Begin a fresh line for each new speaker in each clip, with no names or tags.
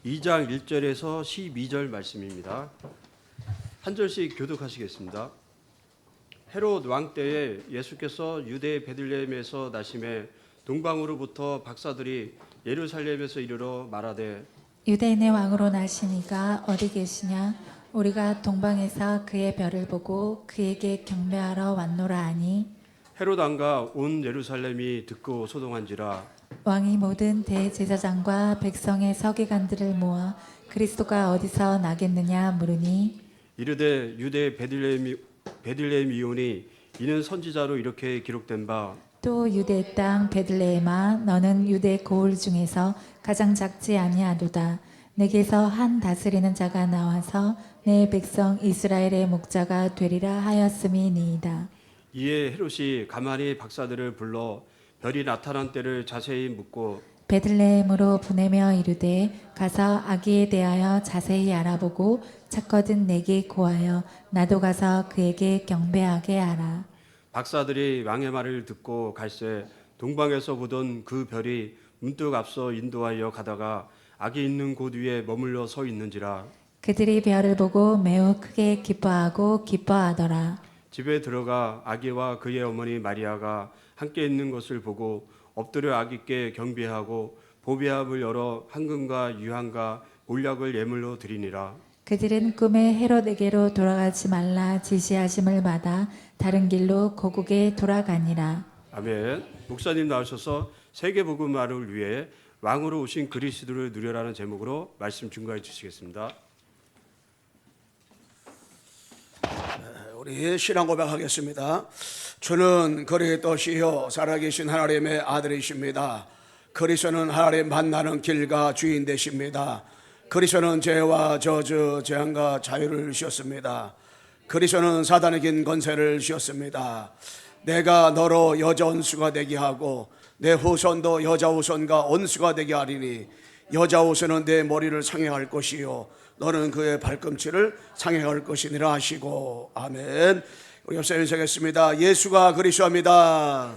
2장 1절에서 12절 말씀입니다. 한 절씩 교독하시겠습니다. 헤롯 왕 때에 예수께서 유대 베들레헴에서 나심에 동방으로부터 박사들이 예루살렘에서 이르러 말하되
유대인의 왕으로 나시니가 어디 계시냐? 우리가 동방에서 그의 별을 보고 그에게 경배하러 왔노라 하니
헤롯 왕과 온 예루살렘이 듣고 소동한지라.
왕이 모든 대제사장과 백성의 서기관들을 모아 그리스도가 어디서 나겠느냐 물으니
이르되 유대 베들레헴이오니 이는 선지자로 이렇게 기록된 바
또 유대 땅 베들레헴아 너는 유대 고을 중에서 가장 작지 아니하도다. 내게서 한 다스리는 자가 나와서 내 백성 이스라엘의 목자가 되리라 하였음이니이다.
이에 헤롯이 가만히 박사들을 불러 별이 나타난 때를 자세히 묻고
베들레헴으로 보내며 이르되 가서 아기에 대하여 자세히 알아보고 찾거든 내게 고하여 나도 가서 그에게 경배하게 하라.
박사들이 왕의 말을 듣고 갈새 동방에서 보던 그 별이 문득 앞서 인도하여 가다가 아기 있는 곳 위에 머물러 서 있는지라.
그들이 별을 보고 매우 크게 기뻐하고 기뻐하더라.
집에 들어가 아기와 그의 어머니 마리아가 함께 있는 것을 보고 엎드려 아기께 경배하고 보배함을 열어 황금과 유향과 몰약을 예물로 드리니라.
그들은 꿈에 헤롯에게로 돌아가지 말라 지시하심을 받아 다른 길로 고국에 돌아가니라.
아멘. 목사님 나오셔서 세계복음화를 위해 왕으로 오신 그리스도를 누려라는 제목으로 말씀 증거해 주시겠습니다.
우리 신앙 고백하겠습니다. 주는 그리스도시요 살아계신 하나님의 아들이십니다. 그리스도는 하나님 만나는 길과 주인 되십니다. 그리스도는 죄와 저주, 재앙과 자유를 주셨습니다. 그리스도는 사단에겐 권세를 주셨습니다. 내가 너로 여자 원수가 되게 하고 내 후손도 여자 후손과 원수가 되게 하리니 여자 후손은 내 머리를 상해할 것이요 너는 그의 발꿈치를 상해할 것이니라 하시고 아멘. 우리 옆서 인사하겠습니다. 예수가 그리스도입니다.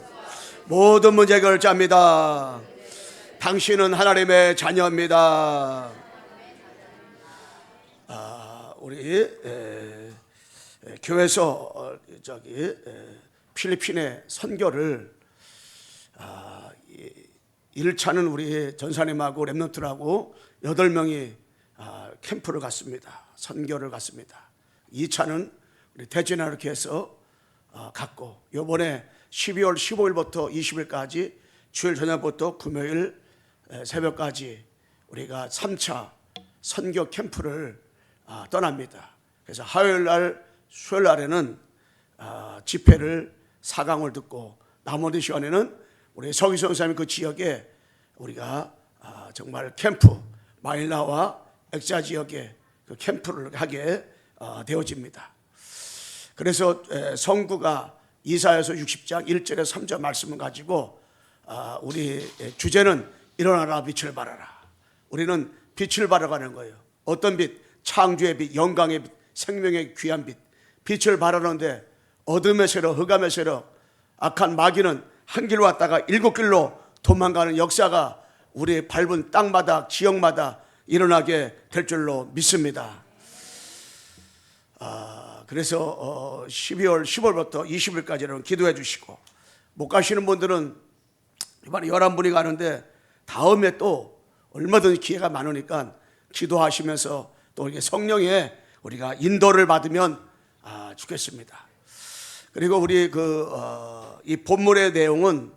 모든 문제 결자입니다. 당신은 하나님의 자녀입니다. 우리 교회에서 필리핀의 선교를 1차는 우리 전사님하고 랩런트라고 8명이 캠프를 갔습니다. 선교를 갔습니다. 2차는 우리 대진아 이렇게 해서 갔고 이번에 12월 15일부터 20일까지 주일 저녁부터 금요일 새벽까지 우리가 3차 선교 캠프를 떠납니다. 그래서 화요일 날 수요일 날에는 집회를 4강을 듣고 나머지 시간에는 우리 서기성 선생님 그 지역에 우리가 정말 캠프 마닐라와 엑자 지역에 그 캠프를 하게 되어집니다. 그래서 성구가 이사야서 60장 1절에서 3절 말씀을 가지고 우리 주제는 일어나라 빛을 발하라. 우리는 빛을 발하는 거예요. 어떤 빛? 창조의 빛, 영광의 빛, 생명의 귀한 빛. 빛을 발하는데 어둠의 세력, 흑암의 세력, 악한 마귀는 한 길 왔다가 7길로 도망가는 역사가 우리 밟은 땅마다 지역마다 일어나게 될 줄로 믿습니다. 그래서 12월 10월부터 20일까지는 기도해 주시고 못 가시는 분들은 이번에 11분이 가는데 다음에 또 얼마든지 기회가 많으니까 기도하시면서 또 이게 성령의 우리가 인도를 받으면 좋겠습니다. 그리고 우리 이 본문의 내용은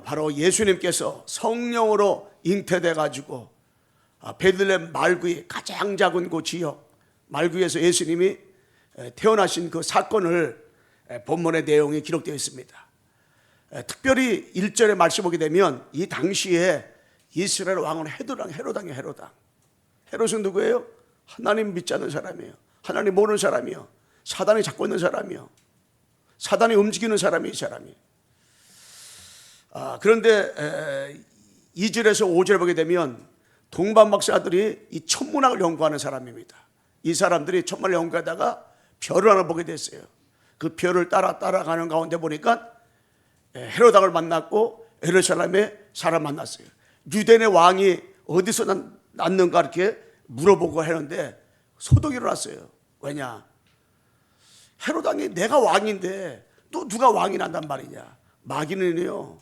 바로 예수님께서 성령으로 잉태돼 가지고 베들레헴 말구이 가장 작은 그 지역 말구에서 예수님이 태어나신 그 사건을 본문의 내용이 기록되어 있습니다. 특별히 1절에 말씀 보게 되면 이 당시에 이스라엘 왕은 헤롯이에요. 헤롯은 누구예요? 하나님 믿지 않는 사람이에요. 하나님 모르는 사람이에요. 사단이 잡고 있는 사람이에요. 사단이 움직이는 사람이 이 사람이에요. 그런데 2절에서 5절 보게 되면 동방 박사들이 이 천문학을 연구하는 사람입니다. 이 사람들이 천문을 연구하다가 별을 하나 보게 됐어요. 그 별을 따라가는 가운데 보니까 헤롯 왕을 만났고 예루살렘에 사람 만났어요. 유대인의 왕이 어디서 낳는가 이렇게 물어보고 하는데 소동이 일어났어요. 왜냐? 헤롯 왕이 내가 왕인데 또 누가 왕이 난단 말이냐? 마귀는요,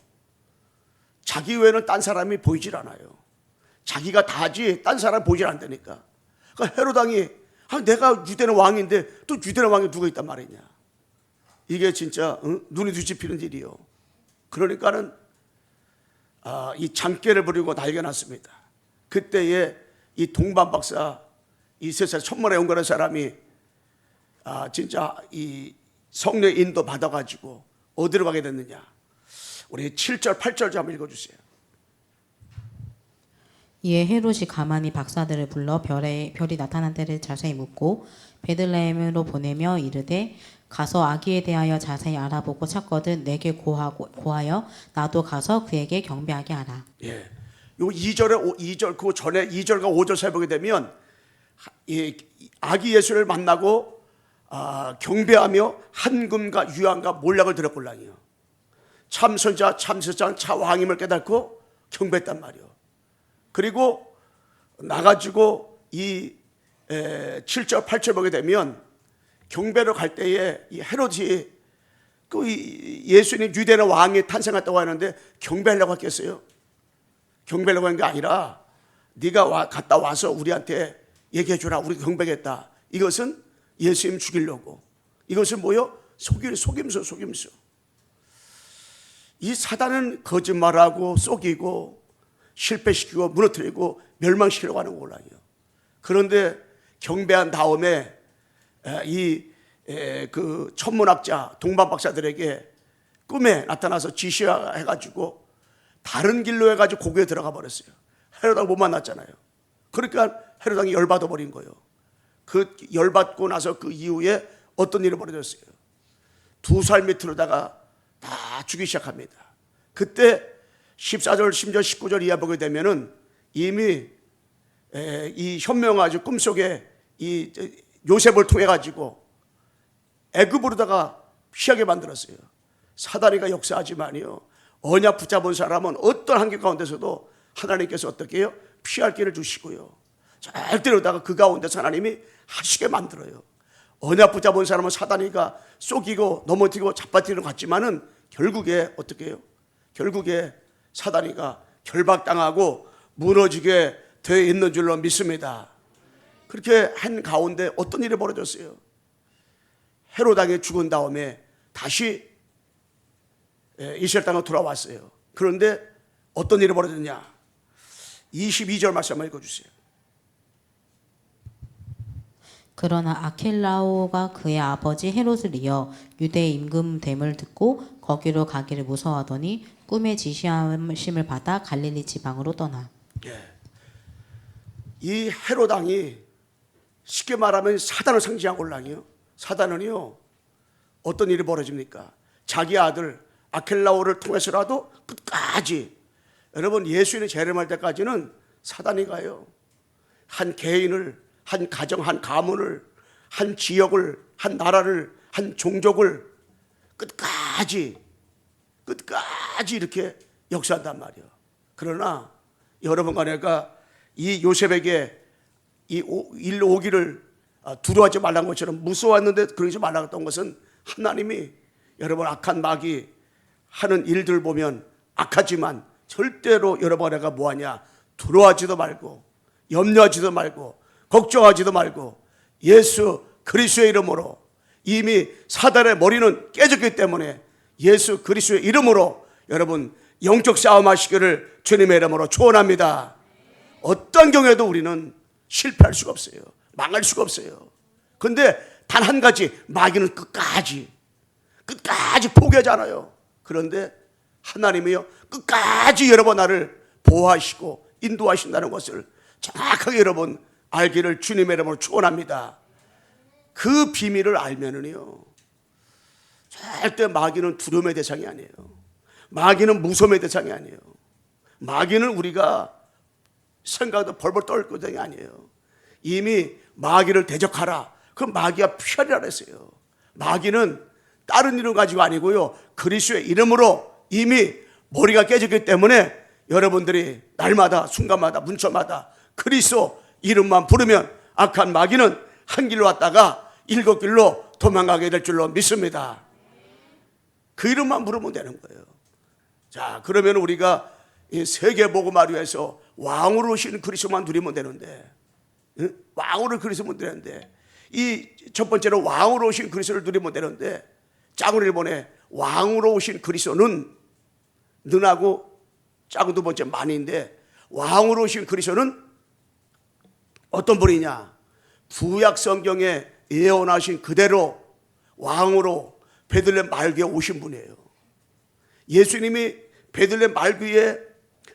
자기 외에는 딴 사람이 보이질 않아요. 자기가 다 하지 딴 사람 보이질 않다니까. 그러니까 헤롯 왕이 내가 유대는 왕인데 또 유대는 왕이 누가 있단 말이냐? 이게 진짜 눈이 뒤집히는 일이요. 그러니까는 이 장깨를 부리고 난리가 났습니다. 그때에 이 동반 박사, 이 세상 천문에 연구하는 사람이 진짜 이 성령 인도 받아가지고 어디로 가게 됐느냐? 우리 7절, 8절 좀 한번 읽어주세요.
이에 헤롯이 가만히 박사들을 불러 별이 나타난 때를 자세히 묻고 베들레헴으로 보내며 이르되 가서 아기에 대하여 자세히 알아보고 찾거든 내게 고하여 나도 가서 그에게 경배하게 하라.
예. 요 2절 그 전에 2절과 5절 살펴보게 되면 이 아기 예수를 만나고 경배하며 한금과 유황과 몰약을 드렸골랑이요. 참선자 참선자 차왕임을 깨닫고 경배했단 말이요. 그리고 나가지고 이 7절 8절 보게 되면 경배로 갈 때에 이 헤롯이 그 예수님 유대는 왕이 탄생했다고 하는데 경배하려고 했겠어요? 경배하려고 한 게 아니라 네가 갔다 와서 우리한테 얘기해 주라. 우리 경배겠다. 이것은 예수님 죽이려고. 이것은 뭐요? 속임수. 이 사단은 거짓말하고 속이고 실패시키고 무너뜨리고 멸망시키려고 하는 거라요. 그런데 경배한 다음에 그 천문학자 동반 박사들에게 꿈에 나타나서 지시해가지고 다른 길로 해가지고 고교에 들어가 버렸어요. 헤롯 왕 못 만났잖아요. 그러니까 헤롯 왕이 열받아 버린 거예요. 그 열받고 나서 그 이후에 어떤 일이 벌어졌어요? 2살 밑으로다가 다 죽이기 시작합니다. 그때 14절, 10절, 19절 이하 보게 되면은 이미 이 현명아주 꿈속에 이 요셉을 통해 가지고 애굽으로다가 피하게 만들었어요. 사다리가 역사하지만요, 언약 붙잡은 사람은 어떤 한계 가운데서도 하나님께서 어떻게 해요? 피할 길을 주시고요, 절대로다가 그 가운데서 하나님이 하시게 만들어요. 언약 붙잡은 사람은 사다리가 쏘기고 넘어뜨리고 잡아뜨리는 것 같지만은 결국에 어떻게 해요? 결국에 사다리가 결박당하고 무너지게 되어 있는 줄로 믿습니다. 그렇게 한 가운데 어떤 일이 벌어졌어요? 헤롯 왕이 죽은 다음에 다시 이스라엘 땅으로 돌아왔어요. 그런데 어떤 일이 벌어졌냐? 22절 말씀 한번 읽어주세요.
그러나 아켈라오가 그의 아버지 헤롯을 이어 유대에 임금됨을 듣고 거기로 가기를 무서워하더니 꿈에 지시하심을 받아 갈릴리 지방으로 떠나.
이 헤롯 왕이 쉽게 말하면 사단을 상징한 곤란이요. 사단은요, 어떤 일이 벌어집니까? 자기 아들 아켈라오를 통해서라도 끝까지, 여러분 예수님이 재림할 때까지는 사단이 가요. 한 개인을, 한 가정, 한 가문을, 한 지역을, 한 나라를, 한 종족을 끝까지 이렇게 역사한단 말이에요. 그러나 여러분과 내가 이 요셉에게 이 일로 오기를 두려워하지 말라는 것처럼 무서워했는데 그러지 말라고 했던 것은 하나님이 여러분 악한 마귀 하는 일들 보면 악하지만 절대로 여러분과 내가 뭐하냐? 두려워하지도 말고 염려하지도 말고 걱정하지도 말고 예수 그리스도의 이름으로 이미 사단의 머리는 깨졌기 때문에 예수 그리스도의 이름으로 여러분 영적 싸움하시기를 주님의 이름으로 축원합니다. 어떤 경우에도 우리는 실패할 수가 없어요. 망할 수가 없어요. 그런데 단 한 가지, 마귀는 끝까지 포기하지 않아요. 그런데 하나님이요, 끝까지 여러분 나를 보호하시고 인도하신다는 것을 정확하게 여러분 알기를 주님의 이름으로 축원합니다. 그 비밀을 알면은요, 절대 마귀는 두려움의 대상이 아니에요. 마귀는 무서움의 대상이 아니에요. 마귀는 우리가 생각도 벌벌 떨 것이 아니에요. 이미 마귀를 대적하라. 그 마귀가 피하리라 했어요. 마귀는 다른 이름 가지고 아니고요, 그리스도의 이름으로 이미 머리가 깨졌기 때문에 여러분들이 날마다 순간마다 문자마다 그리스도 이름만 부르면 악한 마귀는 한 길로 왔다가 일곱 길로 도망가게 될 줄로 믿습니다. 그 이름만 부르면 되는 거예요. 자, 그러면 우리가 이 세계복음화위해서 왕으로 오신 그리스도만 누리면 되는데, 왕으로 그리스도만 누리는데, 이 첫 번째로 왕으로 오신 그리스도를 누리면 되는데, 작은 일본에 왕으로 오신 그리스도는 능하고 작은 두 번째 만인데, 왕으로 오신 그리스도는 어떤 분이냐? 구약 성경에 예언하신 그대로 왕으로 베들레헴 말귀에 오신 분이에요. 예수님이 베들레헴 말귀에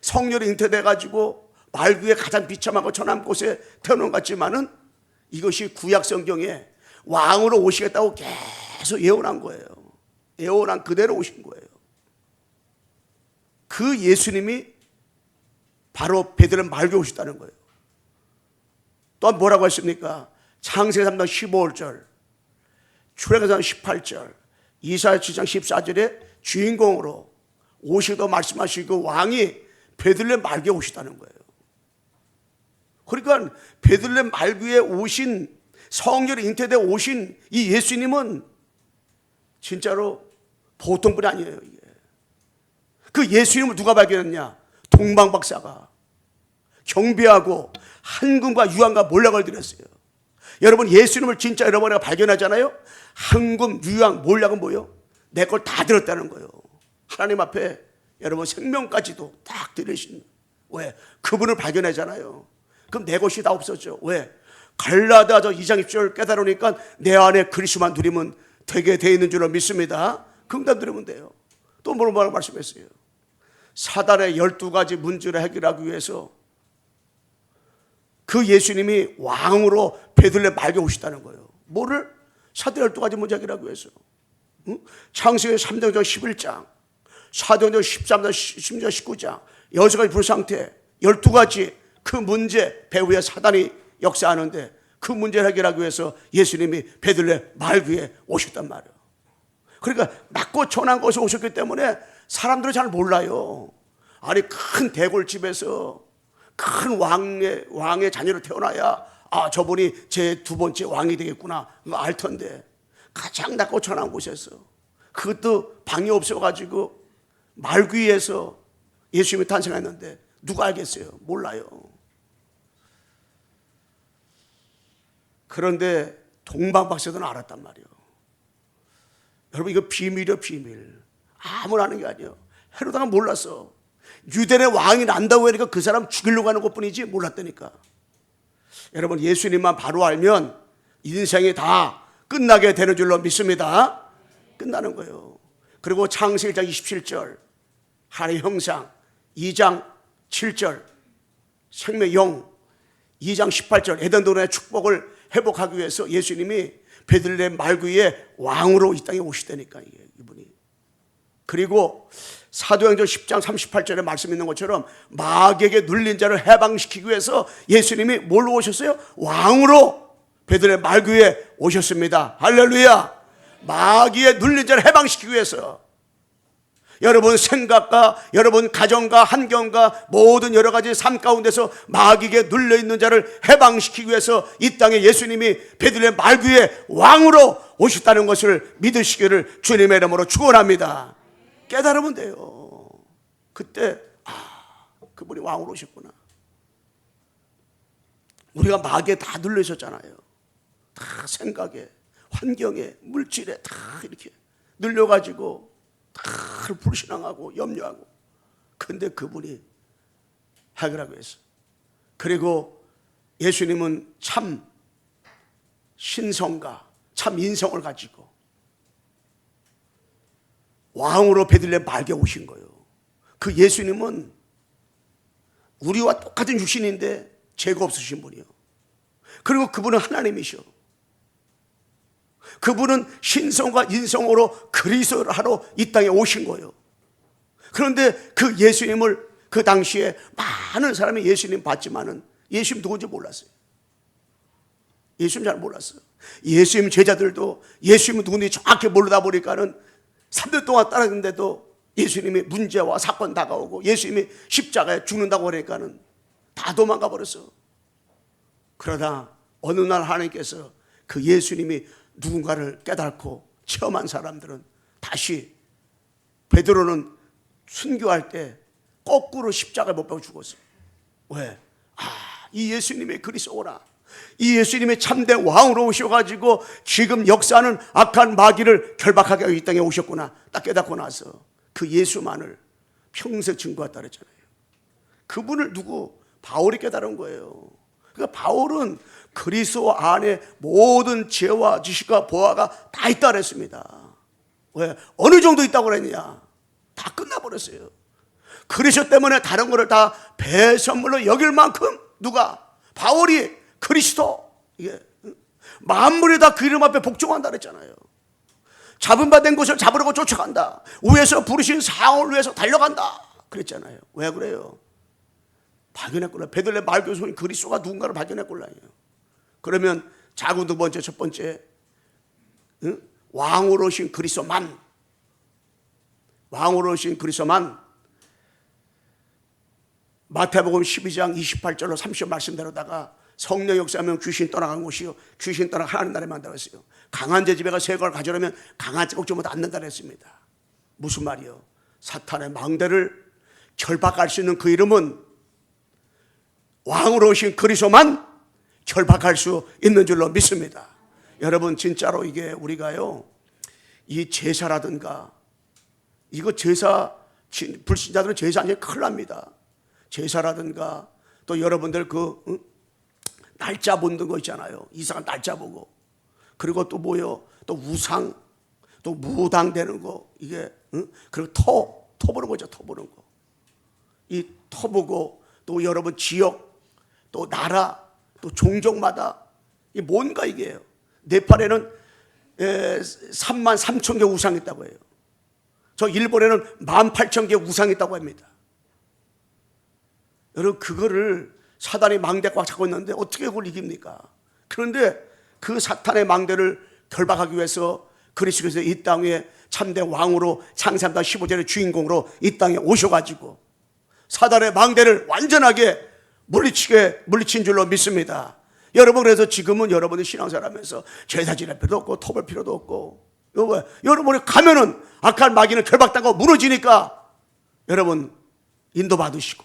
성령이 잉태돼 가지고 말귀에 가장 비참하고 천한 곳에 태어난 것 같지만은 이것이 구약 성경에 왕으로 오시겠다고 계속 예언한 거예요. 예언한 그대로 오신 거예요. 그 예수님이 바로 베들레헴 말귀에 오셨다는 거예요. 또 뭐라고 했습니까? 창세기 3장 15절, 출애굽기 18절, 이사야 7장 14절에 주인공으로 오시도 말씀하시고 왕이 베들레헴 말귀에 오시다는 거예요. 그러니까 베들레헴 말귀에 오신 성령이 잉태되어 오신 이 예수님은 진짜로 보통 분이 아니에요. 이게. 그 예수님을 누가 발견했냐? 동방박사가 경배하고 한금과 유황과 몰락을 드렸어요. 여러분, 예수님을 진짜 여러분이 발견하잖아요. 한금, 유황, 몰락은 뭐예요? 내 걸 다 들었다는 거예요. 하나님 앞에 여러분 생명까지도 딱 들으신. 왜? 그분을 발견하잖아요. 그럼 내 것이 다 없었죠. 왜? 갈라디아서 2장 10절 깨달으니까 내 안에 그리스도만 누리면 되게 돼 있는 줄로 믿습니다. 긍담 들으면 돼요. 또 뭐라고 말씀했어요? 사단의 12가지 문제를 해결하기 위해서 그 예수님이 왕으로 베들레헴 말귀에 오시다는 거예요. 뭐를? 사단의 12가지 문제 해결하기 위해서. 창세기 3장 11장, 사도행전 13장 16장 19장 6가지 불상태 12가지 그 문제 배후에 사단이 역사하는데 그 문제를 해결하기 위해서 예수님이 베들레헴 말귀에 오셨단 말이에요. 그러니까 낮고 천한 곳에 오셨기 때문에 사람들은 잘 몰라요. 아니 큰 대궐집에서 큰 왕의 자녀로 태어나야 아 저분이 제 두 번째 왕이 되겠구나 그거 알 텐데 가장 낮고 천한 곳에서 그것도 방이 없어가지고 말귀에서 예수님이 탄생했는데 누가 알겠어요? 몰라요. 그런데 동방박사들은 알았단 말이에요. 여러분 이거 비밀이요 비밀. 아무나 아는 게 아니에요. 헤로다가 몰랐어. 유대의 왕이 난다고 하니까 그 사람 죽이려고 하는 것뿐이지 몰랐다니까. 여러분 예수님만 바로 알면 인생이 다 끝나게 되는 줄로 믿습니다. 끝나는 거예요. 그리고 창세기 1장 27절 하나님의 형상 2장 7절 생명의 영 2장 18절 에덴 동산의 축복을 회복하기 위해서 예수님이 베들레헴 말귀에 왕으로 이 땅에 오시다니까 이분이. 그리고 사도행전 10장 38절에 말씀 있는 것처럼 마귀에게 눌린 자를 해방시키기 위해서 예수님이 뭘로 오셨어요? 왕으로 베들레헴 말귀에 오셨습니다. 할렐루야. 마귀에 눌린 자를 해방시키기 위해서 여러분 생각과 여러분 가정과 환경과 모든 여러 가지 삶 가운데서 마귀에게 눌려있는 자를 해방시키기 위해서 이 땅에 예수님이 베들레헴 말귀에 왕으로 오셨다는 것을 믿으시기를 주님의 이름으로 축원합니다. 깨달으면 돼요. 그때 그분이 왕으로 오셨구나. 우리가 마귀에 다 눌려 있었잖아요. 다 생각에 환경에 물질에 다 이렇게 눌려가지고 다 불신앙하고 염려하고. 근데 그분이 해결하고 했어. 그리고 예수님은 참 신성과 참 인성을 가지고 왕으로 베들레헴 말귀에 오신 거예요. 그 예수님은 우리와 똑같은 육신인데 죄가 없으신 분이요. 그리고 그분은 하나님이셔. 그분은 신성과 인성으로 그리스도를 하러 이 땅에 오신 거예요. 그런데 그 예수님을 그 당시에 많은 사람이 예수님 봤지만은 예수님 누군지 몰랐어요. 예수님 잘 몰랐어요. 예수님 제자들도 예수님 누군지 정확히 모르다 보니까는 3년 동안 따랐는데도 예수님이 문제와 사건 다가오고 예수님이 십자가에 죽는다고 하니까는 다 도망가 버렸어. 그러다 어느 날 하나님께서 그 예수님이 누군가를 깨닫고 체험한 사람들은 다시, 베드로는 순교할 때 거꾸로 십자가에 못 박혀 죽었어. 왜? 이 예수님의 그리스도구나. 이 예수님의 참된 왕으로 오셔가지고 지금 역사하는 악한 마귀를 결박하게 하고 이 땅에 오셨구나. 딱 깨닫고 나서 그 예수만을 평생 증거했다 그랬잖아요. 그분을 누구? 바울이 깨달은 거예요. 그러니까 바울은 그리스도 안에 모든 지혜와 지식과 보화가 다 있다 그랬습니다. 왜? 어느 정도 있다고 그랬냐? 다 끝나버렸어요. 그리스도 때문에 다른 거를 다 배선물로 여길 만큼 누가? 바울이 그리스도, 이게 만물이 다 그 이름 앞에 복종한다 그랬잖아요. 잡은 바 된 것을 잡으려고 쫓아간다. 위에서 부르신 상을 위해서 달려간다 그랬잖아요. 왜 그래요? 발견했구나. 베들레헴 마을 소인 그리스도가 누군가를 발견했구나요. 그러면 작은 두 번째, 첫 번째, 왕으로 오신 그리스도만, 왕으로 오신 그리스도만 마태복음 12장 28절로 30절 말씀대로다가 성령 역사하면 귀신 떠나간 곳이요, 귀신 떠나 하나님 나라에 만들어 있어요. 강한 제 집에가 새 걸 가져오면 강한 제 꼭지보다 않는다 그랬습니다. 무슨 말이요? 사탄의 망대를 결박할 수 있는 그 이름은 왕으로 오신 그리스도만 결박할 수 있는 줄로 믿습니다. 여러분, 진짜로 이게 우리가요, 이 제사라든가, 이거 제사, 불신자들은 제사 아니면 큰일 납니다. 제사라든가 또 여러분들 날짜 보는 거 있잖아요. 이상한 날짜 보고, 그리고 또 뭐요? 또 우상, 또 무당 되는 거, 이게 그리고 터 보는 거죠. 터 보는 거. 이 터 보고 또 여러분 지역, 또 나라, 또 종족마다 이 뭔가 이게요. 네팔에는 3만 3천 개 우상이 있다고 해요. 저 일본에는 18,000개 우상이 있다고 합니다. 여러분, 그거를 사단이 망대가 꽉 잡고 있는데 어떻게 그걸 이깁니까? 그런데 그 사탄의 망대를 결박하기 위해서 그리스도께서 이 땅에 참된 왕으로 창세기다 15절의 주인공으로 이 땅에 오셔가지고 사단의 망대를 완전하게 물리친 줄로 믿습니다. 여러분, 그래서 지금은 여러분이 신앙생활하면서 제사 지낼 필요도 없고 터볼 필요도 없고, 여러분이 가면은 악한 마귀는 결박당하고 무너지니까 여러분 인도받으시고,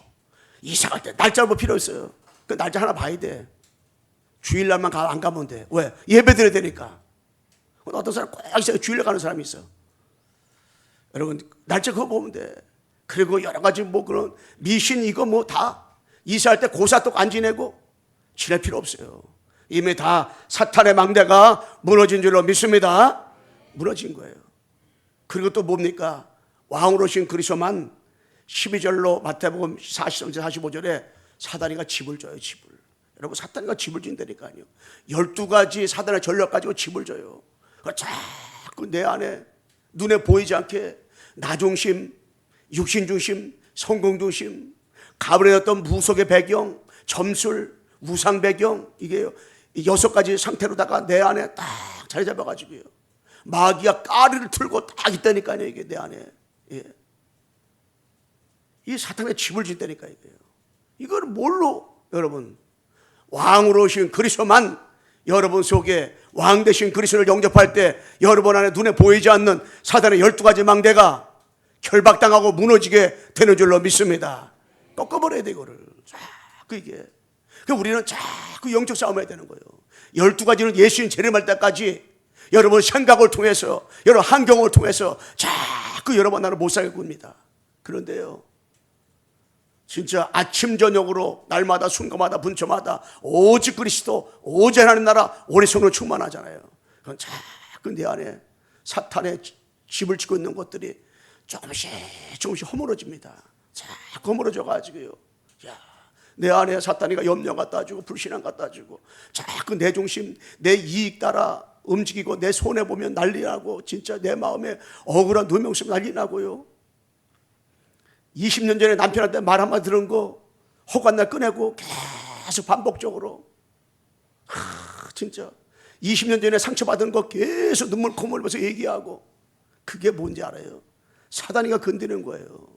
이사갈 때 날짜 볼 필요 있어요. 그 날짜 하나 봐야 돼. 주일날만 안 가면 돼. 왜? 예배 드려야 되니까. 어떤 사람 꼭 있어요. 주일날 가는 사람이 있어. 여러분, 날짜 그거 보면 돼. 그리고 여러 가지 뭐 그런 미신 이거 뭐 다 이사할 때 고사떡 안 지내고 지낼 필요 없어요. 이미 다 사탄의 망대가 무너진 줄로 믿습니다. 무너진 거예요. 그리고 또 뭡니까? 왕으로 오신 그리스도만 12절로 마태복음 43절 45절에 사단이가 집을 줘요. 집을. 여러분, 사단이가 집을 준다니까요. 12가지 사단의 전략 가지고 집을 줘요. 자꾸 내 안에 눈에 보이지 않게 나 중심, 육신 중심, 성공 중심, 가버렸던 무속의 배경, 점술, 우상 배경, 이게요, 6가지 상태로다가 내 안에 딱 자리 잡아가지고요, 마귀가 까리를 틀고 딱 있다니까요. 이게 내 안에. 예. 이 사탄의 집을 짓다니까 이거예요. 이걸 뭘로? 여러분, 왕으로 오신 그리스도만 여러분 속에, 왕 되신 그리스도를 영접할 때 여러분 안에 눈에 보이지 않는 사단의 12가지 망대가 결박당하고 무너지게 되는 줄로 믿습니다. 꺾어버려야 돼, 이거를. 자꾸 이게. 우리는 자꾸 영적 싸움을 해야 되는 거예요. 12가지는 예수님 재림할 때까지 여러분 생각을 통해서, 여러분 환경을 통해서 자꾸 여러분 나를 못 살게 굽니다. 그런데요, 진짜 아침 저녁으로 날마다 순간마다 분초마다 오직 그리스도, 오직 하나님 나라, 오래 성령 충만하잖아요. 그건 자꾸 내 안에 사탄의 집을 짓고 있는 것들이 조금씩 허물어집니다. 자꾸 허물어져가지고요, 내 안에 사탄이가 염려 갖다 주고 불신앙 갖다 주고 자꾸 내 중심, 내 이익 따라 움직이고 내 손해 보면 난리 나고 진짜 내 마음에 억울한 누명쓰면 난리 나고요. 20년 전에 남편한테 말 한마디 들은 거 허간날 꺼내고 계속 반복적으로, 진짜 20년 전에 상처받은 거 계속 눈물 콧물 흘려서 얘기하고, 그게 뭔지 알아요? 사단이가 건드리는 거예요.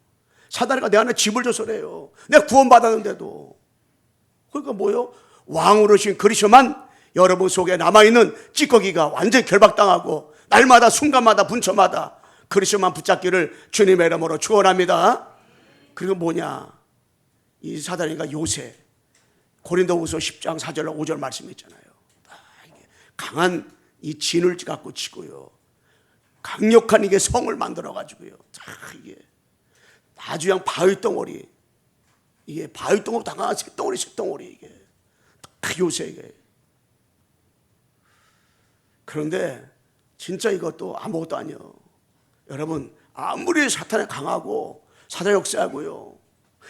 사단이가 내 안에 집을 줘서 그래요. 내가 구원받았는데도. 그러니까 뭐요? 왕으로 신 그리스도만 여러분 속에 남아있는 찌꺼기가 완전히 결박당하고 날마다 순간마다 분초마다 그리스도만 붙잡기를 주님의 이름으로 축원합니다. 그리고 뭐냐? 이 사단이가 요새 고린도후서 10장 4절 5절 말씀이 있잖아요. 강한 이 진을 갖고 치고요. 강력한 이게 성을 만들어 가지고요. 이게 아주 그냥 바위덩어리, 이게 바위덩어리 당한 새덩어리 이게 딱 요새 이게. 그런데 진짜 이것도 아무것도 아니에요. 여러분 아무리 사탄이 강하고 사단 역사하고요,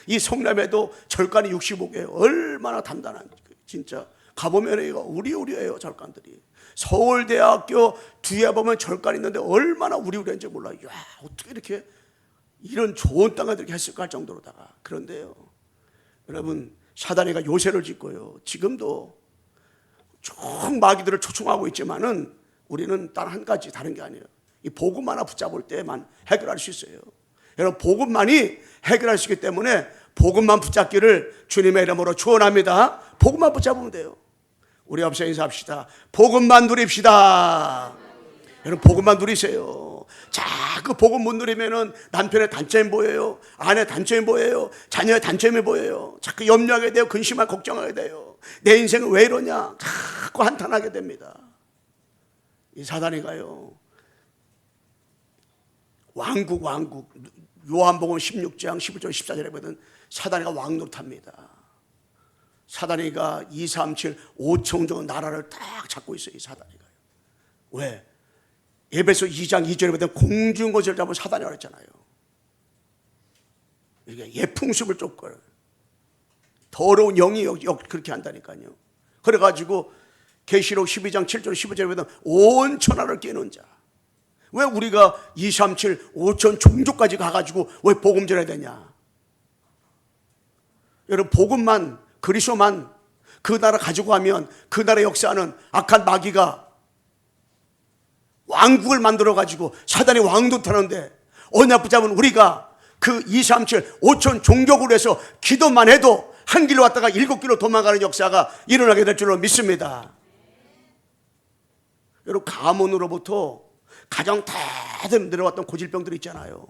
이 성남에도 절간이 65개예요. 얼마나 단단한, 진짜 가보면 이거 우리우리해요. 절간들이. 서울대학교 뒤에 보면 절간 있는데 얼마나 우리우리한지 몰라요. 야, 어떻게 이렇게 이런 좋은 땅에 이렇게 했을까 할 정도로다가. 그런데요, 여러분 사단이가 요새를 짓고요, 지금도 쭉 마귀들을 초청하고 있지만은 우리는 단 한 가지 다른 게 아니에요. 이 복음 하나 붙잡을 때만 해결할 수 있어요. 여러분 복음만이 해결할 수 있기 때문에 복음만 붙잡기를 주님의 이름으로 축원합니다. 복음만 붙잡으면 돼요. 우리 앞서 인사합시다. 복음만 누립시다. 여러분 복음만 누리세요. 자꾸 복음 못 누리면은 남편의 단점이 보여요, 아내의 단점이 보여요, 자녀의 단점이 보여요. 자꾸 염려하게 돼요. 근심하고 걱정하게 돼요. 내 인생은 왜 이러냐 자꾸 한탄하게 됩니다. 이 사단이가요, 왕국 요한복음 16장 15절 14절에 보면 사단이가 왕노릇합니다. 사단이가 2, 3, 7, 5천 정도 나라를 딱 잡고 있어요. 이 사단이가요. 왜? 에베소 2장 2절에 보면 공중 것을 잡은 사단이라고 했잖아요. 이게 예풍습을 쫓고 더러운 영이 그렇게 한다니까요. 그래가지고 계시록 12장 7절 15절에 보면 온 천하를 깨는 자. 왜 우리가 2, 3, 7, 5천 종족까지 가가지고 왜 복음 전해야 되냐? 여러분 복음만, 그리스도만 그 나라 가지고 가면 그 나라 역사하는 악한 마귀가 왕국을 만들어 가지고 사단이 왕노릇하는데, 언약 붙잡은 우리가 그 2, 3, 7, 5천 종족으로 해서 기도만 해도 한 길로 왔다가 7길로 도망가는 역사가 일어나게 될 줄로 믿습니다. 여러분 가문으로부터 가장 대대로 내려왔던 고질병들 있잖아요.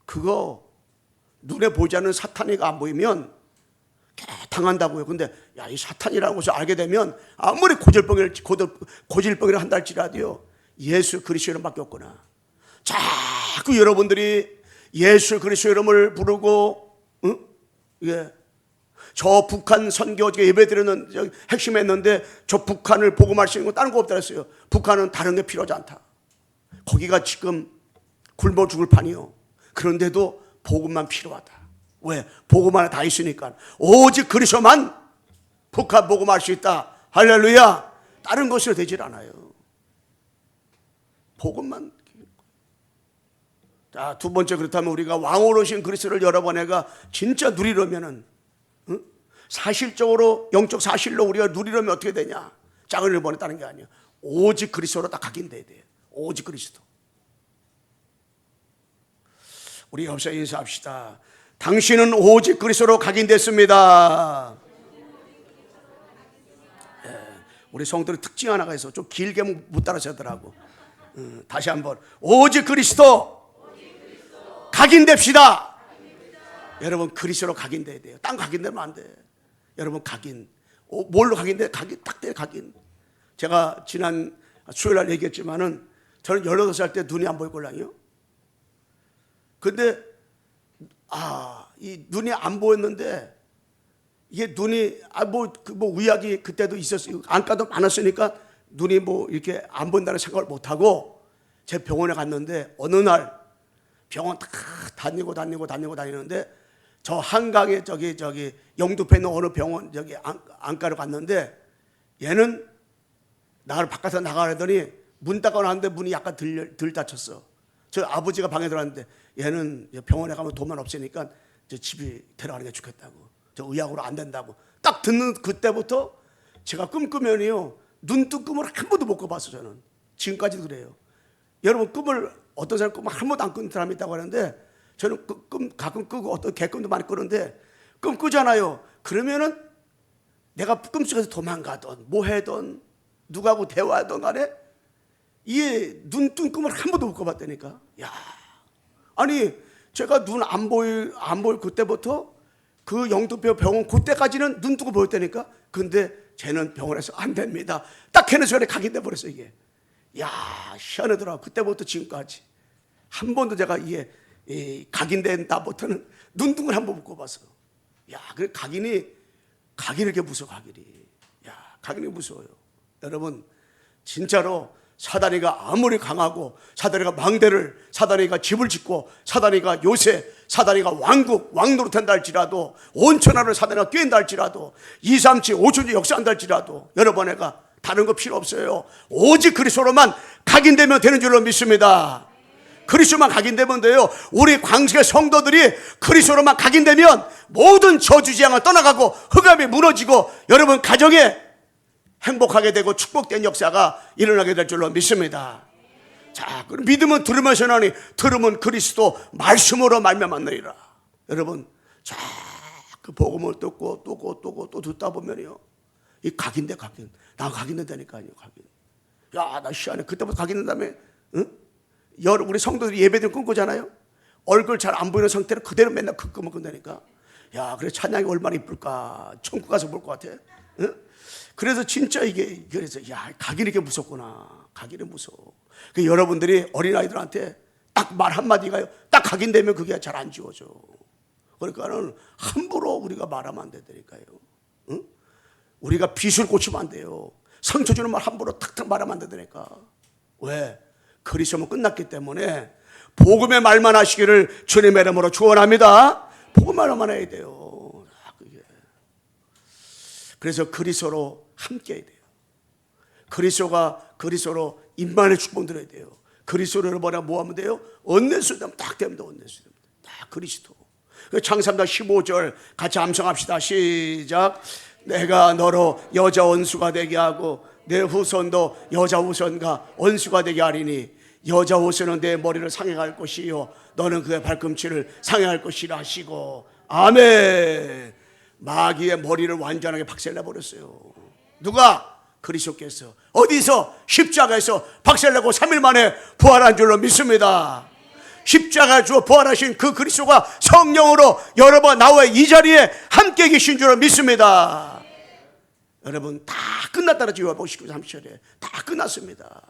그거 눈에 보이지 않는 사탄이가 안 보이면 당한다고요. 근데 야, 이 사탄이라는 것을 알게 되면 아무리 고질병이라 한다 할지라도요, 예수 그리스도 이름밖에 없구나. 자꾸 여러분들이 예수 그리스도 이름을 부르고, 예, 저 북한 선교 예배드리는 핵심했는데 저 북한을 복음할 수 있는 건 다른 거 없다 했어요. 북한은 다른 게 필요하지 않다. 거기가 지금 굶어 죽을 판이요. 그런데도 복음만 필요하다. 왜? 복음 안에 다 있으니까. 오직 그리스도만 북한 복음할 수 있다. 할렐루야. 다른 것으로 되질 않아요. 복음만. 자, 두 번째, 그렇다면 우리가 왕으로 오신 그리스도를 여러분에가 진짜 누리려면은, 사실적으로 영적 사실로 우리가 누리려면 어떻게 되냐? 짝을 보냈다는 게 아니에요. 오직 그리스도로 다 각인돼야 돼요. 오직 그리스도. 우리 옆서 인사합시다. 당신은 오직 그리스도로 각인됐습니다. 예, 우리 성도의 특징 하나가 있어. 좀 길게 못 따라서더라고. 다시 한번 오직 그리스도 각인됩시다. 여러분 그리스도로 각인돼야 돼요. 딴 각인되면 안 돼. 여러분 각인. 뭘로 각인돼? 각인 딱 돼. 각인. 제가 지난 수요일 날 얘기했지만은 저는 18살 때 눈이 안 보였걸랑요. 근데 이 눈이 안 보였는데 이게 눈이 의학이 그때도 있었어요. 안과도 많았으니까 눈이 이렇게 안 보인다는 생각을 못 하고 제 병원에 갔는데 어느 날 병원 다 다니는데 저 한강에 저기 영등포에 있는 어느 병원 안과를 갔는데 얘는 나를 바깥에 나가려더니 문 닫고 나왔는데 문이 약간 덜 닫혔어. 저 아버지가 방에 들어왔는데 얘는 병원에 가면 돈만 없으니까 저 집에 데려가는 게 좋겠다고. 저 의학으로 안 된다고. 딱 듣는 그때부터 제가 꿈꾸면요, 눈 뜨고 꿈을 한 번도 못 꿔봤어. 저는 지금까지도 그래요. 여러분 꿈을 어떤 사람 꿈을 한 번도 안 꾼 사람이 있다고 하는데 저는 꿈 가끔 꾸고 어떤 개꿈도 많이 꾸는데 꿈 꾸잖아요. 그러면은 내가 꿈속에서 도망가던 뭐 해던 누구하고 대화하던 간에 이 눈 뜬 꿈을 한 번도 못 꿔봤다니까. 야, 아니 제가 눈 안 보일 그때부터 그 영등포 병원 그때까지는 눈 뜨고 보였다니까. 근데 쟤는 병원에서 안 됩니다. 딱 해는 순간에 각인돼 버렸어 이게. 야, 희한하더라. 그때부터 지금까지 한 번도 제가 이게 각인된 다부터는 눈 뜬 걸 한 번 못 꿔봤어. 야, 그 각인이 이렇게 무서워. 각인이 무서워요. 여러분 진짜로 사단이가 아무리 강하고 사단이가 망대를 사단이가 집을 짓고 사단이가 요새 사단이가 왕노릇 한다 할지라도 온천하를 사단이가 꿰인다 할지라도 2, 3, 7, 5천주 역사한다 할지라도 여러분 애가 다른 거 필요 없어요. 오직 그리스도로만 각인되면 되는 줄로 믿습니다. 그리스도만 각인되면 돼요. 우리 광석의 성도들이 그리스도로만 각인되면 모든 저주지향을 떠나가고 흑암이 무너지고 여러분 가정에 행복하게 되고 축복된 역사가 일어나게 될 줄로 믿습니다. 자, 그럼 믿음은 들으면서 나니 들으면 그리스도 말씀으로 말미암았느니라. 여러분, 자, 그 복음을 또 듣다 보면요, 이 각인돼. 나 각인된다니까요. 각인. 야, 나 시안에 그때부터 각인된다며. 응? 우리 성도들이 예배드리는 꿈꾸잖아요. 얼굴 잘 안 보이는 상태로 그대로 맨날 그 꿈을 꾼다니까. 야, 그래 찬양이 얼마나 이쁠까. 천국 가서 볼 것 같아. 응? 그래서 진짜 그래서 야, 각인이 이렇게 무섭구나. 각인이 무서워. 그 여러분들이 어린아이들한테 딱 말 한마디가요, 딱 각인되면 그게 잘 안 지워져. 그러니까는 함부로 우리가 말하면 안 되니까요. 응? 우리가 비수를 꽂히면 안 돼요. 상처 주는 말 함부로 탁탁 말하면 안 되니까. 왜? 그리스도는 끝났기 때문에 복음의 말만 하시기를 주님의 이름으로 축원합니다. 복음의 말만 해야 돼요. 그래서 그리스도로 함께 해야 돼요. 그리스도로 임만의 축복 드려야 돼요. 그리스도를 여러분이 뭐 하면 돼요? 언내수 되면 딱 됩니다. 언내수 됩니다. 딱 그리스도. 창세기다 15절 같이 암송합시다. 시작. 내가 너로 여자 원수가 되게 하고 내 후손도 여자 후손과 원수가 되게 하리니 여자 후손은 내 머리를 상해할 것이요 너는 그의 발꿈치를 상해할 것이라 하시고. 아멘. 마귀의 머리를 완전하게 박살내버렸어요. 누가? 그리스도께서. 어디서? 십자가에서 박살내고 3일 만에 부활한 줄로 믿습니다. 십자가에 주어 부활하신 그 그리스도가 성령으로 여러분 나와 이 자리에 함께 계신 줄로 믿습니다. 여러분 다 끝났다는 요한복음 19장 30절에 다 끝났습니다.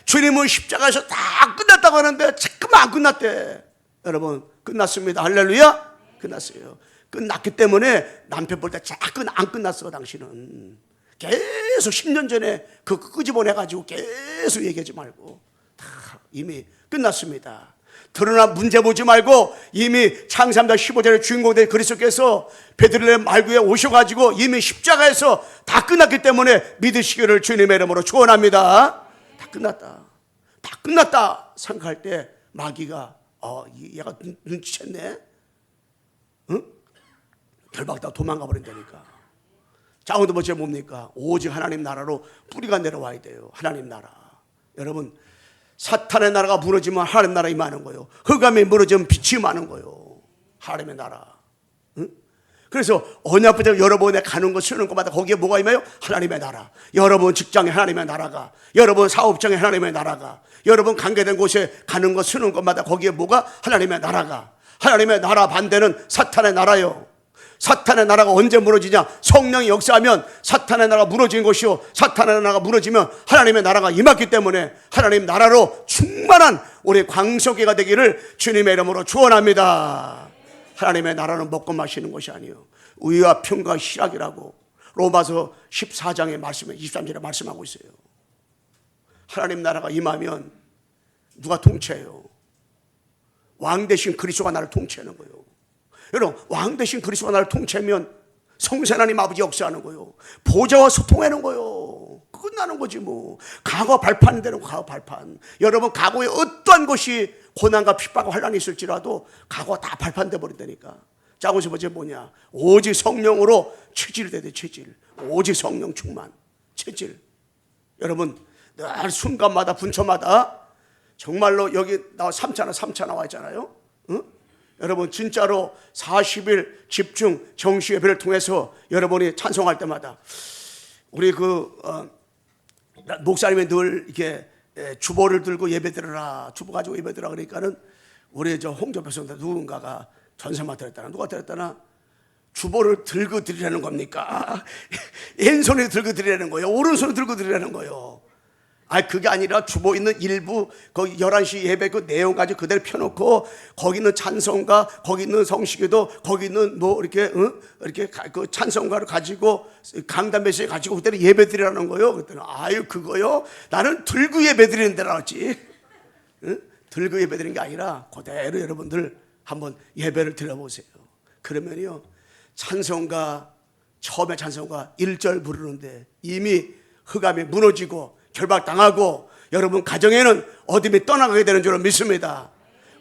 주님은 십자가에서 다 끝났다고 하는데 잠깐만 안 끝났대. 여러분 끝났습니다. 할렐루야. 끝났어요. 끝났기 때문에 남편 볼 때 자꾸 안 끝났어. 당신은 계속 10년 전에 그 끄집어내가지고 계속 얘기하지 말고 다 이미 끝났습니다. 드러나 문제 보지 말고 이미 창세기다 15절의 주인공된 그리스도께서 베들레헴 말구에 오셔가지고 이미 십자가에서 다 끝났기 때문에 믿으시기를 주님의 이름으로 축원합니다. 다 끝났다 생각할 때 마귀가 얘가 눈치챘네. 응? 결박다 도망가 버린다니까. 자, 오늘 번째 뭡니까? 오직 하나님 나라로 뿌리가 내려와야 돼요. 하나님 나라. 여러분 사탄의 나라가 무너지면 하나님 나라 임하는 거예요. 흑암이 무너지면 빛이 임하는 거예요. 하나님의 나라. 응? 그래서 언약부터 여러분의 가는 거 쓰는 것마다 거기에 뭐가 임해요? 하나님의 나라. 여러분 직장에 하나님의 나라가, 여러분 사업장에 하나님의 나라가, 여러분 관계된 곳에 가는 거 쓰는 것마다 거기에 뭐가? 하나님의 나라가. 하나님의 나라 반대는 사탄의 나라요. 사탄의 나라가 언제 무너지냐? 성령이 역사하면 사탄의 나라가 무너진 것이요 사탄의 나라가 무너지면 하나님의 나라가 임했기 때문에 하나님 나라로 충만한 우리 광석이가 되기를 주님의 이름으로 축원합니다. 하나님의 나라는 먹고 마시는 것이 아니에요. 의와 평과 희락이라고 로마서 14장의 말씀에 23절에 말씀하고 있어요. 하나님 나라가 임하면 누가 통치해요? 왕 대신 그리스도가 나를 통치하는 거예요. 여러분 왕 대신 그리스도가 나를 통치하면 성세 하나님 아버지 역사하는 거예요. 보좌와 소통하는 거예요. 끝나는 거지 뭐. 과거 발판이 되는 과거 발판. 여러분 과거에 어떠한 것이 고난과 핍박과 환란이 있을지라도 과거 다 발판돼 버린다니까. 자, 그래서 번째 뭐냐? 오직 성령으로 체질이 돼야 돼. 체질. 오직 성령 충만. 체질. 여러분 늘 순간마다 분초마다 정말로 여기 삼차 나와 있잖아요. 응? 여러분 진짜로 40일 집중 정시 예배를 통해서 여러분이 찬송할 때마다 우리 목사님이 늘 이렇게 주보를 들고 예배드려라, 주보 가지고 예배드려라 그러니까는 우리 저 홍조표선대 누군가가 전세 맡았다나 누가 드렸다나 주보를 들고 드리라는 겁니까? 왼손에 들고 드리라는 거예요? 오른손에 들고 드리라는 거예요? 그게 아니라 주보 있는 일부 거기 11시 예배 그 내용 가지고 그대로 펴놓고 거기 있는 찬송가, 거기 있는 성시기도, 거기 있는 뭐 이렇게 그 찬송가를 가지고 강단 메시지 가지고 그대로 예배 드리라는 거예요. 그랬더니 그거요? 나는 들고 예배 드리는 데라 했지. 들고 예배 드리는 게 아니라 그대로 여러분들 한번 예배를 드려보세요. 그러면요 찬송가 처음에 찬송가 1절 부르는데 이미 흑암이 무너지고 결박당하고 여러분 가정에는 어둠이 떠나가게 되는 줄은 믿습니다.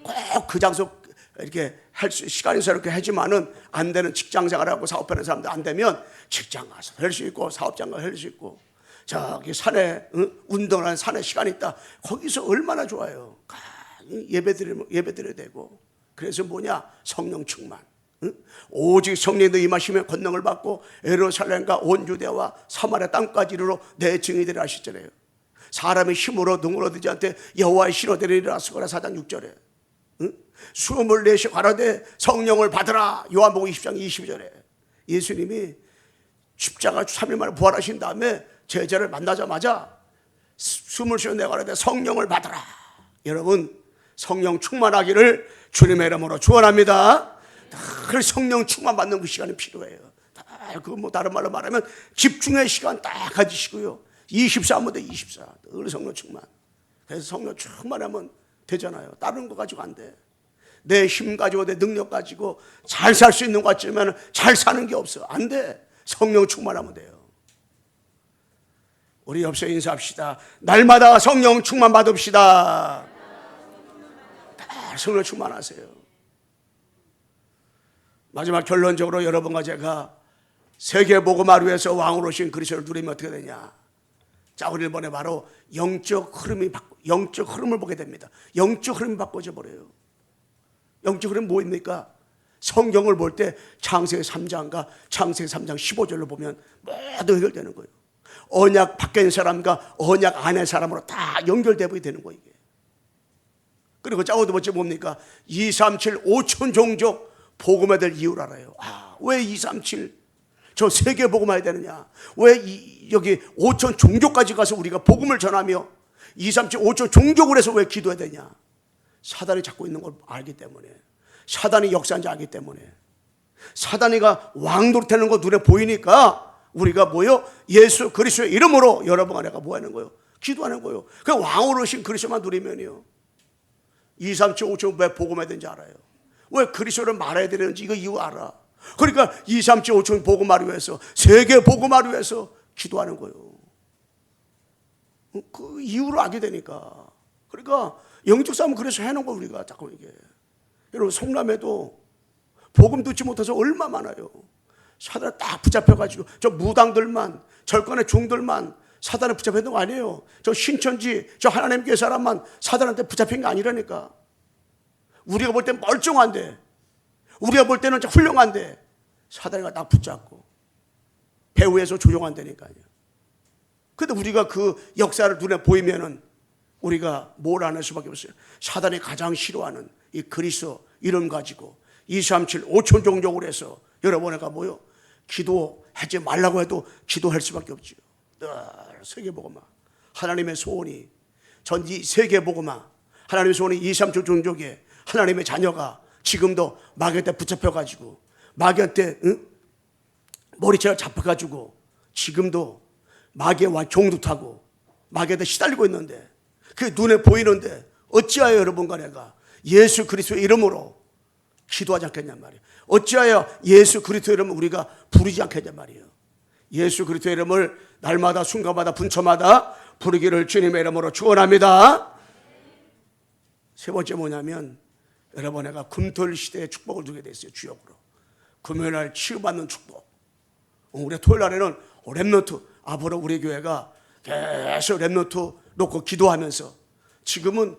꼭 그 장소 이렇게 할 수 시간이 있어 이렇게 하지만은 안 되는 직장 생활하고 사업하는 사람들 안 되면 직장 가서 할 수 있고 사업장 가서 할 수 있고 저기 산에 운동하는 산에 시간이 있다. 거기서 얼마나 좋아요. 예배 드려야 되고. 그래서 뭐냐? 성령 충만. 오직 성령도 임하시면 권능을 받고 예루살렘과 온 유대와 사마리아 땅까지 이르러 내 증인이 되리라 하시잖아요. 사람의 힘으로 능으로 되지 않되 여호와의 신으로 되리라. 스가랴 4장 6절에 숨을 내쉬어 가라되 성령을 받으라. 요한복음 20장 22절에 예수님이 십자가 3일 만에 부활하신 다음에 제자를 만나자마자 숨을 쉬어 내가라되 성령을 받으라. 여러분 성령 충만하기를 주님의 이름으로 축원합니다. 늘 성령 충만 받는 그 시간이 필요해요. 다른 말로 말하면 집중의 시간 딱 가지시고요. 24하면 돼. 24. 늘 성령 충만. 그래서 성령 충만하면 되잖아요. 다른 거 가지고 안 돼. 내 힘 가지고 내 능력 가지고 잘 살 수 있는 것 같지만 잘 사는 게 없어. 안 돼. 성령 충만하면 돼요. 우리 옆에 인사합시다. 날마다 성령 충만 받읍시다. 성령 충만하세요. 마지막 결론적으로 여러분과 제가 세계 복음화를 위해서 왕으로 오신 그리스도를 누리면 어떻게 되냐? 자, 우리 이번에 바로 영적 흐름을 보게 됩니다. 영적 흐름이 바꿔져 버려요. 영적 흐름 뭐입니까? 성경을 볼 때 창세기 3장과 창세기 3장 15절로 보면 모두 해결되는 거예요. 언약 밖에 있는 사람과 언약 안에 사람으로 다 연결되게 되는 거예요. 이게. 그리고 두 번째 뭡니까? 237 5천 종족 복음해야 될 이유를 알아요. 왜 237 저 세계 복음해야 되느냐? 왜 여기 5천 종족까지 가서 우리가 복음을 전하며 237 5천 종족을 해서 왜 기도해야 되냐? 사단이 잡고 있는 걸 알기 때문에, 사단이 역사인지 알기 때문에, 사단이가 왕노릇하는 거 눈에 보이니까 우리가 뭐요? 예수 그리스도의 이름으로 여러분과 내가 뭐 하는 거예요? 기도하는 거예요. 그 왕으로 오신 그리스도만 누리면요 237 5천 왜 복음해야 되는지 알아요. 왜 그리스도를 말해야 되는지 이거 이유 알아. 그러니까 237 5천 복음하기 위해서 세계 복음하기 위해서 기도하는 거예요. 그 이유를 알게 되니까. 그러니까 영적 싸움은 그래서 해놓은 거 우리가 자꾸 이게. 여러분 성남에도 복음 듣지 못해서 얼마 많아요. 사단에 딱 붙잡혀가지고 저 무당들만 절간의 종들만 사단에 붙잡혀있는 거 아니에요. 저 신천지 저 하나님 교회 사람만 사단한테 붙잡힌 게 아니라니까. 우리가 볼 땐 멀쩡한데, 우리가 볼 때는 훌륭한데 사단이가 딱 붙잡고 배후에서 조종한다니까요. 근데 우리가 그 역사를 눈에 보이면은 우리가 뭘 안 할 수밖에 없어요. 사단이 가장 싫어하는 이 그리스도 이름 가지고 237 5천 종족을 해서 여러분에가 뭐요? 기도하지 말라고 해도 기도할 수밖에 없죠. 늘 세계복음화 하나님의 소원이 전이 세계복음화 하나님의 소원이 237 종족에 하나님의 자녀가 지금도 마귀한테 붙잡혀가지고 마귀한테 머리채가 잡혀가지고 지금도 마귀의 종도 타고 마귀한테 시달리고 있는데 그게 눈에 보이는데 어찌하여 여러분과 내가 예수 그리스도의 이름으로 기도하지 않겠냔 말이에요. 어찌하여 예수 그리스도의 이름을 우리가 부르지 않겠냔 말이에요. 예수 그리스도의 이름을 날마다 순간마다 분초마다 부르기를 주님의 이름으로 축원합니다. 세 번째 뭐냐면 여러분 내가 금토일 시대의 축복을 두게 됐어요. 주역으로 금요일날 치유받는 축복. 우리 토요일날에는 렘넌트 앞으로 우리 교회가 계속 렘넌트 놓고 기도하면서 지금은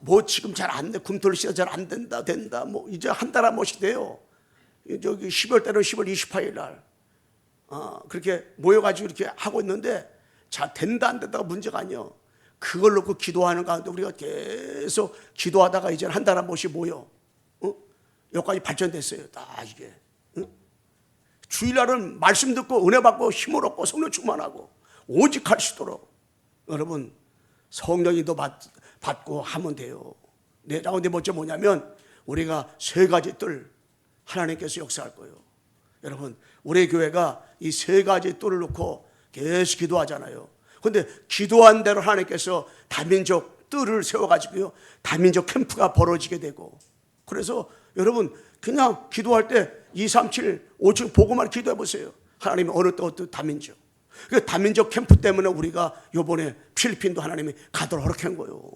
뭐 지금 잘 안 돼. 금토일 시대 잘 안 된다. 뭐 이제 한 달 한 번씩 돼요. 저기 12월 때는 10월 28일 날. 그렇게 모여가지고 이렇게 하고 있는데 잘 된다 안 된다가 문제가 아니요. 그걸 놓고 기도하는 가운데 우리가 계속 기도하다가 이제 한 달 한 번씩 모여. 여기까지 발전됐어요. 다 이게. 주일날은 말씀 듣고 은혜 받고 힘을 얻고 성령 충만하고 오직 할 수 있도록 여러분 성령이 더 받고 하면 돼요. 내 가운데 먼저 뭐냐면 우리가 세 가지 뜰 하나님께서 역사할 거예요. 여러분 우리 교회가 이 세 가지 뜰을 놓고 계속 기도하잖아요. 그런데 기도한 대로 하나님께서 다민족 뜰을 세워가지고요 다민족 캠프가 벌어지게 되고 그래서 여러분 그냥 기도할 때 2, 3, 7, 5층 보고만 기도해 보세요. 하나님이 어느 때 어떤 다민족 그 다민족 캠프 때문에 우리가 요번에 필리핀도 하나님이 가도록 허락한 거예요.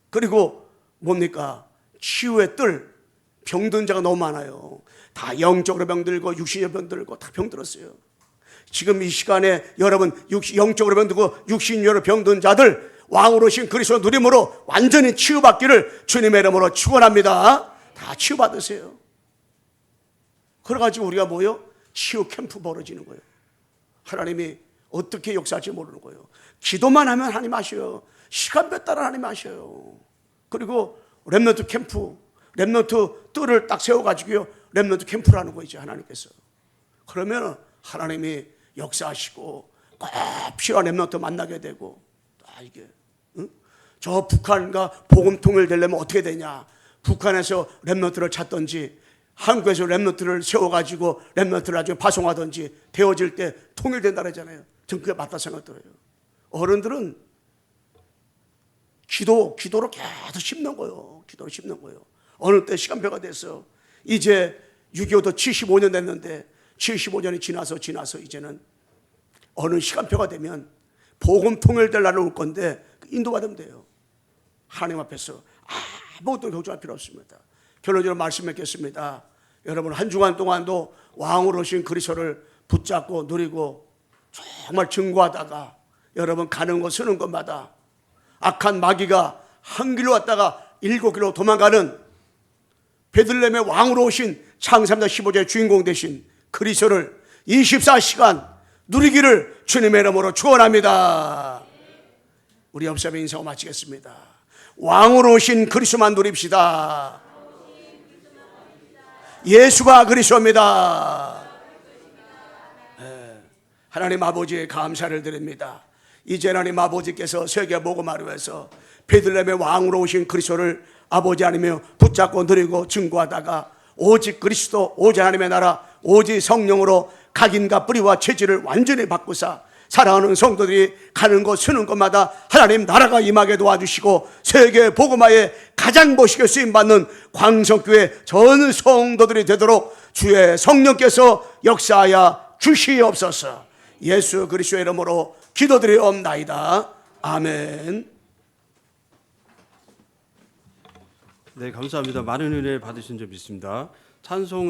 그리고 뭡니까? 치유의 뜰 병든 자가 너무 많아요. 다 영적으로 병들고 육신적으로 병들고 다 병들었어요. 지금 이 시간에 여러분 영적으로 병들고 육신적으로 병든 자들 왕으로 오신 그리스도 누림으로 완전히 치유받기를 주님의 이름으로 축원합니다. 다 치유받으세요. 그래가지고 우리가 뭐요? 치유 캠프 벌어지는 거예요. 하나님이 어떻게 역사할지 모르는 거예요. 기도만 하면 하나님 아셔요. 시간 몇 달은 하나님 아셔요. 그리고 렘넌트 캠프, 렘넌트 뜰을 딱 세워가지고요 렘넌트 캠프를 하는 거죠 하나님께서. 그러면 하나님이 역사하시고 꼭 필요한 렘넌트 만나게 되고 이게 저 북한과 복음 통일되려면 어떻게 되냐. 북한에서 렘넌트를 찾든지 한국에서 렘넌트를 세워가지고 렘넌트를 나중에 파송하든지 되어질 때 통일된다 그러잖아요. 전 그게 맞다 생각 들어요. 어른들은 기도로 계속 심는 거예요. 기도로 심는 거예요. 어느 때 시간표가 됐어. 이제 6.25도 75년 됐는데 75년이 지나서 이제는 어느 시간표가 되면 복음 통일될 날이 올 건데 인도받으면 돼요. 하나님 앞에서 아무것도 걱정할 필요 없습니다. 결론적으로 말씀드리겠습니다. 여러분 한 주간 동안도 왕으로 오신 그리스도를 붙잡고 누리고 정말 증거하다가 여러분 가는 곳 서는 곳마다 악한 마귀가 한 길로 왔다가 7길로 도망가는 베들레헴의 왕으로 오신 창세기입니다 15절의 주인공 되신 그리스도를 24시간 누리기를 주님의 이름으로 축원합니다. 우리 옆사람 인사하고 마치겠습니다. 왕으로 오신 그리스도만 누립시다. 예수가 그리스도입니다. 하나님 아버지에 감사를 드립니다. 이제 하나님 아버지께서 세계 복음화를 위해서 베들레헴의 왕으로 오신 그리스도를 아버지 하나님이여 붙잡고 누리고 증거하다가 오직 그리스도 오직 하나님의 나라 오직 성령으로 각인과 뿌리와 체질을 완전히 바꾸사 사랑하는 성도들이 가는 곳 서는 곳마다 하나님 나라가 임하게 도와주시고 세계 복음화에 가장 멋있게 쓰임받는 광석교회 전 성도들이 되도록 주의 성령께서 역사하여 주시옵소서. 예수 그리스도의 이름으로 기도드리옵나이다. 아멘.
네, 감사합니다. 많은 은혜 받으신 줄 믿습니다. 찬송